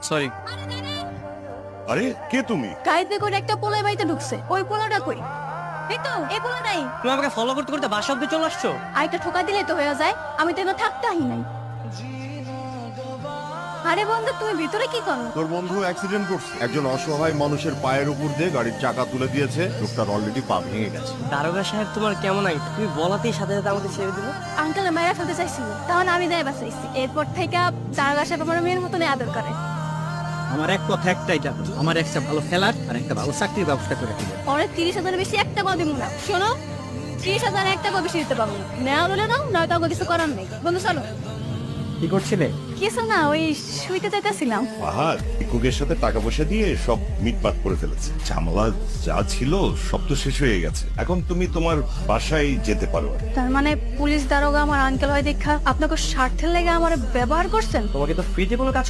Sorry. আরে কে তুমি? গাড়িতে করে একটা পোলা বাড়িতে ঢুকছে, ওই পোলাটা কই? এই তো এই পোলাটাই। তুমি আমাকে ফলো করতে করতে বাসা অব্দি চলে আসছো। আরেকটা ঠোকা দিলে তো হয়ে যায়, আমি তো এখানে থাকতেই নাই। আরে বন্ধু তুমি ভিতরে কি করো? তোর বন্ধু অ্যাক্সিডেন্ট করছে, একজন অসহায় মানুষের পায়ের উপর দিয়ে গাড়ির চাকা তুলে দিয়েছে, লোকটার অলরেডি পা ভেঙে গেছে। দারোগা সাহেব তোমার কেমন আই, তুমি বলাতেই সাথে সাথে আমাকে ছেড়ে দিল। আঙ্কেল মায়েরা ফেলতে চাইছিল, তখন আমি দেয় বাঁচাইছি। এরপর থেকে দারোগা সাহেব আমার মেয়ের মতন আদর করে। আমার এক কথা একটাই জানো, আমার একটা ভালো খেলার আর একটা ভালো চাকরির ব্যবস্থা করে দিবে। পরে 30,000 বেশি একটা টাকাও দিব না। শোনো, 30,000 একটা টাকাও বেশি দিতে পারবো না। নেওয়া বলে নাও, নয়তো আমাকে কিছু করার নেই। বন্ধু চলো। কি করছিলে? কিছু না, ওই শুইতে চাইতেছিলাম। ফাহাদ ইকুকের সাথে টাকা পয়সা দিয়ে সব মিটমাট করে ফেলেছে। ঝামেলা যা ছিল সব তো শেষ হয়ে গেছে, এখন তুমি তোমার বাসায় যেতে পারো। তার মানে পুলিশ দারোগা আমার আঙ্কেল হয় দেখা আপনাকে স্বার্থের লেগে আমার ব্যবহার করছেন? তোমাকে তো ফ্রিতে কোনো কাজ